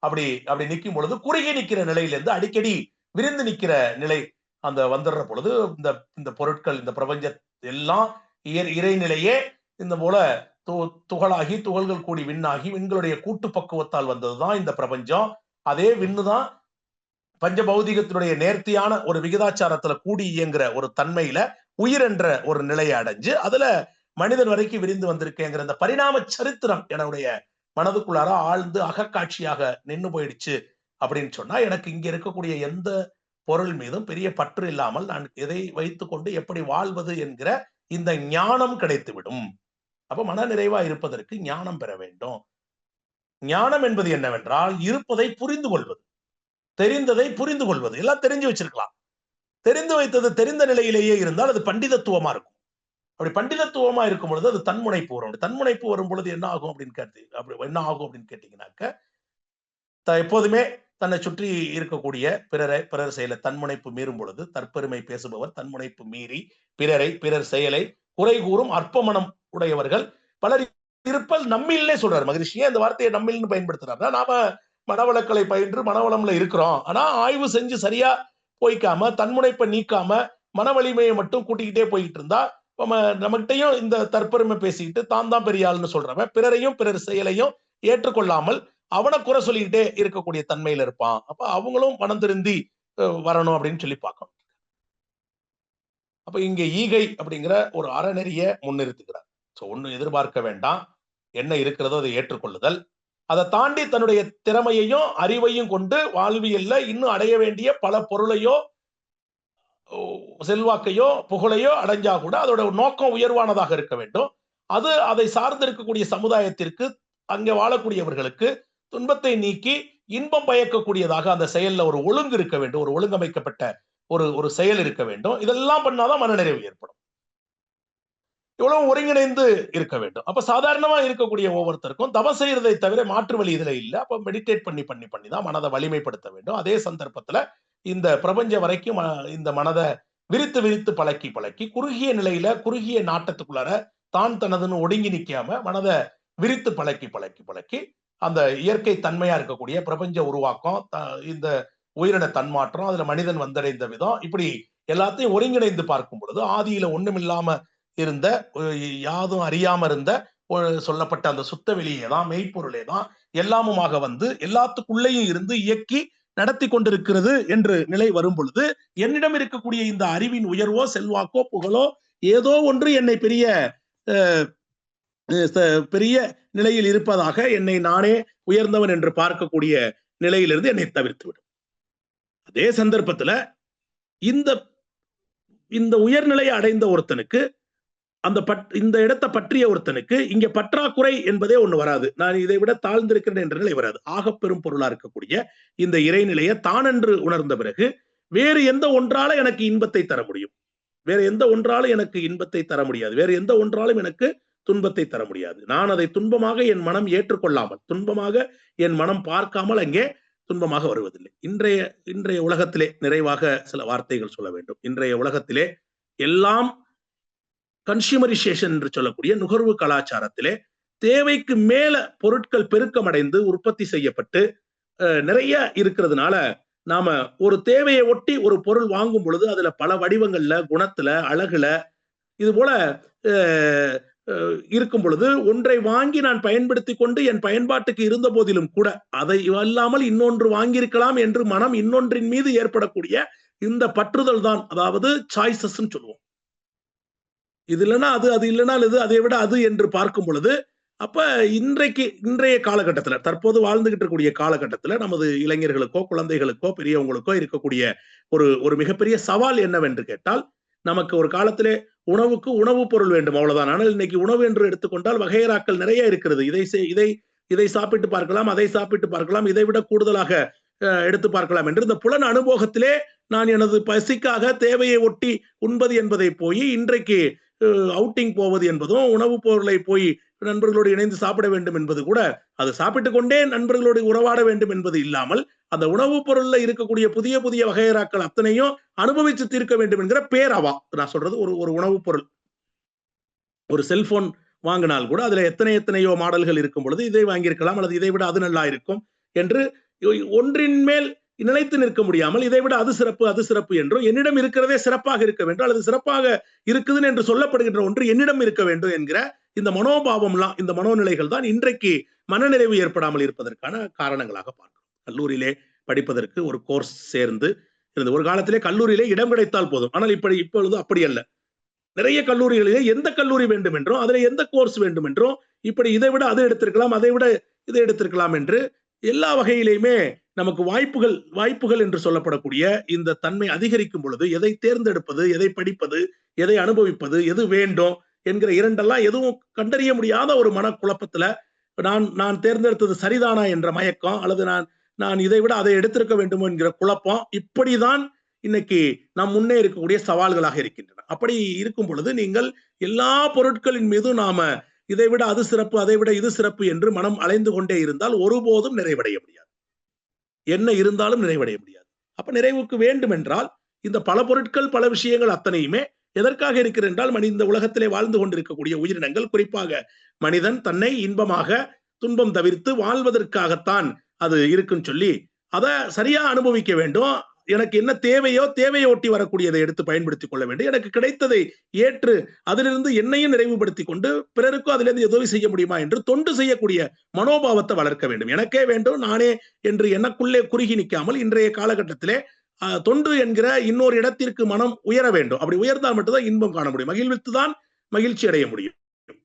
அப்படி நிற்கும் பொழுது குறுகி நிற்கிற நிலையிலிருந்து அடிக்கடி விரிந்து நிற்கிற நிலை அந்த வந்துடுற பொழுது இந்த பொருட்கள் இந்த பிரபஞ்ச எல்லாம் இறைநிலையே இந்த போல துகளாகி துகள்கள் கூடி விண்ணாகி விண்களுடைய கூட்டு பக்குவத்தால் வந்ததுதான் இந்த பிரபஞ்சம். அதே விண்ணுதான் பஞ்ச பௌதிகத்தினுடைய நேர்த்தியான ஒரு விகிதாச்சாரத்துல கூடி இயங்குற ஒரு தன்மையில உயிர் என்ற ஒரு நிலையை அடைஞ்சு அதுல மனிதன் வரைக்கும் விரிந்து வந்திருக்கேங்கிற இந்த பரிணாம சரித்திரம் என்னுடைய மனதுக்குள்ளார ஆழ்ந்து அகக்காட்சியாக நின்று போயிடுச்சு அப்படின்னு சொன்னா எனக்கு இங்க இருக்கக்கூடிய எந்த பொருள் மீதும் பெரிய பற்று இல்லாமல் நான் எதை வைத்துக்கொண்டு எப்படி வாழ்வது என்கிற இந்த ஞானம் கிடைத்துவிடும். அப்ப மன நிறைவா இருப்பதற்கு ஞானம் பெற வேண்டும். ஞானம் என்பது என்னவென்றால் இருப்பதை புரிந்து கொள்வது, தெரிந்ததை புரிந்து கொள்வது. எல்லாம் தெரிஞ்சு வச்சிருக்கலாம், தெரிந்து வைத்தது தெரிந்த நிலையிலேயே இருந்தால் அது பண்டிதத்துவமா இருக்கும். அப்படி பண்டிதத்துவமா இருக்கும் பொழுது அது தன்முனைப்பு வரும். தன்முனைப்பு வரும் பொழுது என்ன ஆகும் அப்படின்னு கேட்டீங்கன்னாக்க எப்போதுமே தன்னை சுற்றி இருக்கக்கூடிய பிறர் செயலை தன்முனைப்பு மீறும் பொழுது தற்பெருமை பேசுபவர் தன்முனைப்பு மீறி பிறர் செயலை குறை கூறும் அற்பமனம் உடையவர்கள் பலர் இருப்பல் நம்மில்னே சொல்றாரு மகரிஷி. அந்த வார்த்தையை நம்மில்னு பயன்படுத்துறாரு. நாம மனவளக்கலை பயின்று மனவளம்ல இருக்கிறோம். ஆனா ஆய்வு செஞ்சு சரியா போய்க்காம தன்முனைப்பை நீக்காம மன வலிமையை மட்டும் கூட்டிக்கிட்டே போயிட்டு இருந்தா நம்மகிட்டையும் இந்த தற்பெருமை பேசிக்கிட்டு தான் பெரிய ஆள்னு சொல்றவன் பிறரையும் பிறர் செயலையும் ஏற்றுக்கொள்ளாமல் அவனை குறை சொல்லிக்கிட்டே இருக்கக்கூடிய தன்மையில இருப்பான். அப்ப அவங்களும் மனம் திருந்தி வரணும் அப்படின்னு சொல்லி பார்க்கணும். அப்ப இங்க ஈகை அப்படிங்கிற ஒரு அறநெறிய முன்னிறுத்துகிறார். ஒண்ணு எதிர்பார்க்க வேண்டாம், என்ன இருக்கிறதோ அதை ஏற்றுக்கொள்ளுதல், அதை தாண்டி தன்னுடைய திறமையையும் அறிவையும் கொண்டு வாழ்வியல்ல இன்னும் அடைய வேண்டிய பல பொருளையோ செல்வாக்கையோ புகழையோ அடைஞ்சா கூட அதோட நோக்கம் உயர்வானதாக இருக்க வேண்டும். அது அதை சார்ந்து இருக்கக்கூடிய சமுதாயத்திற்கு அங்கே வாழக்கூடியவர்களுக்கு துன்பத்தை நீக்கி இன்பம் பயக்கக்கூடியதாக அந்த செயல்ல ஒரு ஒழுங்கு இருக்க வேண்டும், ஒரு ஒழுங்கமைக்கப்பட்ட ஒரு செயல் இருக்க வேண்டும். இதெல்லாம் பண்ணாதான் மனநிறைவு ஏற்படும். இவ்வளவு ஒருங்கிணைந்து இருக்க வேண்டும். அப்ப சாதாரணமா இருக்கக்கூடிய ஒவ்வொருத்தருக்கும் தவம் செய்யறதை தவிர மாற்று வழி இதுல இல்லை. அப்ப மெடிடேட் பண்ணி தான் மனதை வலிமைப்படுத்த வேண்டும். அதே சந்தர்ப்பத்துல இந்த பிரபஞ்ச வரைக்கும் இந்த மனதை விரித்து பழக்கி குறுகிய நிலையில குறுகிய நாட்டத்துக்குள்ளார தான் தனதுன்னு ஒடுங்கி நிக்காம மனதை விரித்து பழக்கி அந்த இயற்கை தன்மையா இருக்கக்கூடிய பிரபஞ்ச உருவாக்கம், இந்த உயிரின தன்மாற்றம், அதுல மனிதன் வந்தடைந்த விதம், இப்படி எல்லாத்தையும் ஒருங்கிணைந்து பார்க்கும் பொழுது ஆதியில ஒண்ணுமில்லாம இருந்த யாதும் அறியாம இருந்த சொல்லப்பட்ட அந்த சுத்த வெளியே தான் மெய்ப்பொருளே தான் எல்லாமுமாக எல்லாத்துக்குள்ளேயும் இருந்து இயக்கி நடத்தி கொண்டிருக்கிறது என்று நிலை வரும் பொழுது என்னிடம் இருக்கக்கூடிய இந்த அறிவின் உயர்வோ செல்வாக்கோ புகழோ ஏதோ ஒன்று என்னை பெரிய நிலையில் இருப்பதாக என்னை நானே உயர்ந்தவன் என்று பார்க்கக்கூடிய நிலையிலிருந்து என்னை தவிர்த்து விடும். அதே சந்தர்ப்பத்துல இந்த உயர்நிலையை அடைந்த ஒருத்தனுக்கு இந்த இடத்தை பற்றிய ஒருத்தனுக்கு இங்க பற்றாக்குறை என்பதே ஒண்ணு வராது. நான் இதை விட தாழ்ந்திருக்கிறேன் என்ற நிலை வராது. ஆகப்பெரும் பொருளா இருக்கக்கூடிய இந்த இறைநிலையை தான் என்று உணர்ந்த பிறகு வேறு எந்த ஒன்றால எனக்கு இன்பத்தை தர முடியும்? வேற எந்த ஒன்றாலும் எனக்கு இன்பத்தை தர முடியாது. வேற எந்த ஒன்றாலும் எனக்கு துன்பத்தை தர முடியாது. நான் அதை துன்பமாக என் மனம் ஏற்றுக்கொள்ளாமல், துன்பமாக என் மனம் பார்க்காமல் அங்கே துன்பமாக வருவதில்லை. இன்றைய உலகத்திலே நிறைவாக சில வார்த்தைகள் சொல்ல வேண்டும். இன்றைய உலகத்திலே எல்லாம் கன்சியூமரைசேஷன் என்று சொல்லக்கூடிய நுகர்வு கலாச்சாரத்திலே தேவைக்கு மேல பொருட்கள் பெருக்கமடைந்து உற்பத்தி செய்யப்பட்டு நிறைய இருக்கிறதுனால நாம ஒரு தேவையை ஒட்டி ஒரு பொருள் வாங்கும் பொழுது அதுல பல வடிவங்கள்ல, குணத்துல, அழகுல இது போல இருக்கும் பொழுது ஒன்றை வாங்கி நான் பயன்படுத்தி கொண்டு என் பயன்பாட்டுக்கு இருந்த போதிலும் கூட அதை இல்லாமல் இன்னொன்று வாங்கியிருக்கலாம் என்று மனம் இன்னொன்றின் மீது ஏற்படக்கூடிய இந்த பற்றுதல் தான், அதாவது சாய்ஸஸ் சொல்லுவோம். இது இல்லைன்னா அது, அது இல்லைன்னா இது, அதை விட அது என்று பார்க்கும் பொழுது அப்ப இன்றைய காலகட்டத்துல, தற்போது வாழ்ந்துகிட்டு இருக்கக்கூடிய காலகட்டத்துல நமது இளைஞர்களுக்கோ, குழந்தைகளுக்கோ, பெரியவங்களுக்கோ இருக்கக்கூடிய ஒரு மிகப்பெரிய சவால் என்னவென்று கேட்டால், நமக்கு ஒரு காலத்திலே உணவுக்கு உணவுப் பொருள் வேண்டும், அவ்வளவுதான். ஆனால் இன்னைக்கு உணவு என்று எடுத்துக்கொண்டால் வகையறாக்கள் நிறைய இருக்கிறது. இதை சாப்பிட்டு பார்க்கலாம், அதை சாப்பிட்டு பார்க்கலாம், இதை விட கூடுதலாக எடுத்து பார்க்கலாம் என்று இந்த புலன் அனுபவத்திலே நான் எனது பசிக்காக தேவையை ஒட்டி உண்பது என்பதை போய் இன்றைக்கு அவுட்டிங் போவது என்பதும், உணவுப் பொருளை போய் நண்பர்களோடு இணைந்து சாப்பிட வேண்டும் என்பது கூட, அது சாப்பிட்டுக் கொண்டே நண்பர்களோடு உறவாட வேண்டும் என்பது இல்லாமல் அந்த உணவுப் பொருள்ல இருக்கக்கூடிய புதிய புதிய வகையறாக்கள் அத்தனையும் அனுபவித்து தீர்க்க வேண்டும் என்கிற பேரவா. நான் சொல்றது ஒரு உணவுப் பொருள், ஒரு செல்போன் வாங்கினால் கூட அதுல எத்தனையோ மாடல்கள் இருக்கும் பொழுது இதை வாங்கியிருக்கலாம், அல்லது இதை விட அது நல்லா இருக்கும் என்று ஒன்றின் மேல் நிலைத்து நிற்க முடியாமல் இதை விட அது சிறப்பு என்றும், என்னிடம் இருக்கிறதே சிறப்பாக இருக்க வேண்டும், அல்லது சிறப்பாக இருக்குதுன்னு என்று சொல்லப்படுகின்ற ஒன்று என்னிடம் இருக்க வேண்டும் என்கிற இந்த மனோபாவம்லாம், இந்த மனோநிலைகள் தான் இன்றைக்கு மனநிறைவு ஏற்படாமல் இருப்பதற்கான காரணங்களாக பார்க்கிறோம். கல்லூரியிலே படிப்பதற்கு ஒரு கோர்ஸ் சேர்ந்து இருந்தது. ஒரு காலத்திலே கல்லூரியிலே இடம் கிடைத்தால் போதும். ஆனால் இப்பொழுது அப்படி அல்ல. நிறைய கல்லூரிகளிலே எந்த கல்லூரி வேண்டும் என்றும், அதுல எந்த கோர்ஸ் வேண்டும் என்றும், இப்படி இதை விட அது எடுத்திருக்கலாம், அதை விட இதை எடுத்திருக்கலாம் என்று எல்லா வகையிலையுமே நமக்கு வாய்ப்புகள் என்று சொல்லப்படக்கூடிய இந்த தன்மை அதிகரிக்கும் பொழுது எதை தேர்ந்தெடுப்பது, எதை படிப்பது, எதை அனுபவிப்பது, எது வேண்டும் என்கிற இரண்டெல்லாம் எதுவும் கண்டறிய முடியாத ஒரு மனக்குழப்பத்துல நான் தேர்ந்தெடுத்தது சரிதானா என்ற மயக்கம், அல்லது நான் இதை விட அதை எடுத்திருக்க வேண்டும் என்கிற குழப்பம், இப்படிதான் இன்னைக்கு நம் முன்னே இருக்கக்கூடிய சவால்களாக இருக்கின்றன. அப்படி இருக்கும் பொழுது நீங்கள் எல்லா பொருட்களின் மீதும் நாம இதை விட அது சிறப்பு, அதை விட இது சிறப்பு என்று மனம் அலைந்து கொண்டே இருந்தால் ஒருபோதும் நிறைவடைய முடியாது. என்ன இருந்தாலும் நிறைவடைய முடியாது. அப்ப நிறைவுக்கு வேண்டும் என்றால் இந்த பல பொருட்கள், பல விஷயங்கள் அத்தனையுமே எதற்காக இருக்கிறது என்றால், இந்த உலகத்திலே வாழ்ந்து கொண்டிருக்கக்கூடிய உயிரினங்கள், குறிப்பாக மனிதன் தன்னை இன்பமாக துன்பம் தவிர்த்து வாழ்வதற்காகத்தான் அது இருக்குன்னு சொல்லி அதை சரியா அனுபவிக்க வேண்டும். எனக்கு என்ன தேவையை ஒட்டி வரக்கூடியதை எடுத்து பயன்படுத்திக் கொள்ள வேண்டும். எனக்கு கிடைத்ததை ஏற்று அதிலிருந்து என்னையும் நிறைவுபடுத்திக் கொண்டு பிறருக்கும் அதிலிருந்து உதவி செய்ய முடியுமா என்று தொண்டு செய்யக்கூடிய மனோபாவத்தை வளர்க்க வேண்டும். எனக்கே வேண்டும், நானே என்று எனக்குள்ளே குறுகி நிற்காமல் இன்றைய காலகட்டத்திலே தொண்டு என்கிற இன்னொரு இடத்திற்கு மனம் உயர வேண்டும். அப்படி உயர்ந்தால் மட்டும்தான் இன்பம் காண முடியும். மகிழ்வித்துதான் மகிழ்ச்சி அடைய முடியும்,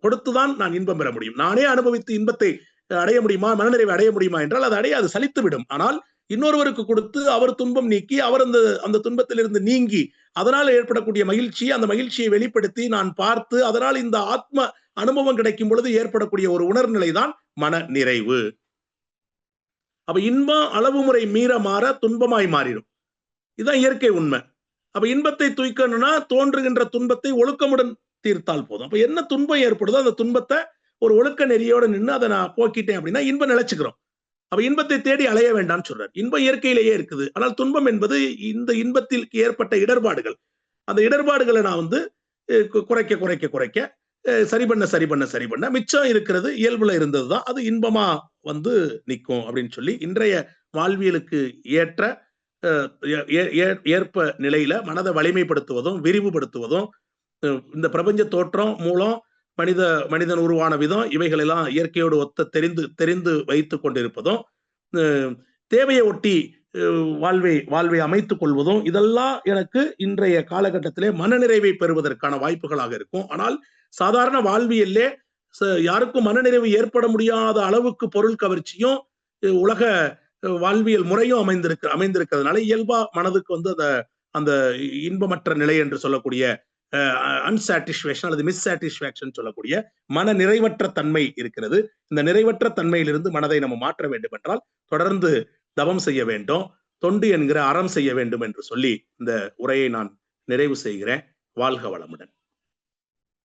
கொடுத்துதான் நான் இன்பம் பெற முடியும். நானே அனுபவித்து இன்பத்தை அடைய முடியுமா, மனநிறைவை அடைய முடியுமா என்றால் அது அடைய, அது சலித்து விடும். ஆனால் இன்னொருவருக்கு கொடுத்து அவர் துன்பம் நீக்கி, அவர் அந்த துன்பத்திலிருந்து நீங்கி அதனால் ஏற்படக்கூடிய மகிழ்ச்சி, அந்த மகிழ்ச்சியை வெளிப்படுத்தி நான் பார்த்து அதனால் இந்த ஆத்ம அனுபவம் கிடைக்கும் பொழுது ஏற்படக்கூடிய ஒரு உணர்நிலை தான் மன நிறைவு. அப்ப இன்பம் அளவு முறை மீற மாற துன்பமாய் மாறிடும். இதுதான் இயற்கை உண்மை. அப்ப இன்பத்தை தூய்க்கணும்னா தோன்றுகின்ற துன்பத்தை ஒழுக்கமுடன் தீர்த்தால் போதும். அப்ப என்ன துன்பம் ஏற்படுதோ அந்த துன்பத்தை ஒரு ஒழுக்க நெறியோட நின்று அதை நான் போக்கிட்டேன் அப்படின்னா இன்பம் நிலைச்சுக்கிறோம். அப்ப இன்பத்தை தேடி அலைய வேண்டாம்னு சொல்றாரு. இன்பம் இயற்கையிலேயே இருக்குது. ஆனால் துன்பம் என்பது இந்த இன்பத்தில் ஏற்பட்ட இடர்பாடுகள். அந்த இடர்பாடுகளை நான் குறைக்க சரி பண்ண மிச்சம் இருக்கிறது இயல்புல இருந்ததுதான், அது இன்பமா நிற்கும் அப்படின்னு சொல்லி இன்றைய வாழ்வியலுக்கு ஏற்ப நிலையில மனதை வலிமைப்படுத்துவதும் விரிவுபடுத்துவதும், இந்த பிரபஞ்ச தோற்றம் மூலம் மனிதன் உருவான விதம், இவைகள் எல்லாம் இயற்கையோடு தெரிந்து வைத்துக் கொண்டிருப்பதும், தேவையை ஒட்டி வாழ்வை அமைத்துக் கொள்வதும், இதெல்லாம் எனக்கு இன்றைய காலகட்டத்திலே மனநிறைவை பெறுவதற்கான வாய்ப்புகளாக இருக்கும். ஆனால் சாதாரண வாழ்வியல்லே யாருக்கும் மனநிறைவு ஏற்பட முடியாத அளவுக்கு பொருள் கவர்ச்சியும் உலக வாழ்வியல் முறையும் அமைந்திருக்கிறதுனால இயல்பா மனதுக்கு அந்த இன்பமற்ற நிலை என்று சொல்லக்கூடிய அன்சாட்டிஸ்ஃபேக்ஷன் அல்லது மிஸ்சாட்டிஸ்ஃபேக்ஷன் சொல்லக்கூடிய மன நிறைவற்ற தன்மை இருக்கிறது. இந்த நிறைவற்ற தன்மையிலிருந்து மனதை நம்ம மாற்ற வேண்டும் என்றால் தொடர்ந்து தவம் செய்ய வேண்டும், தொண்டு என்கிற அறம் செய்ய வேண்டும் என்று சொல்லி இந்த உரையை நான் நிறைவு செய்கிறேன். வாழ்க வளமுடன்.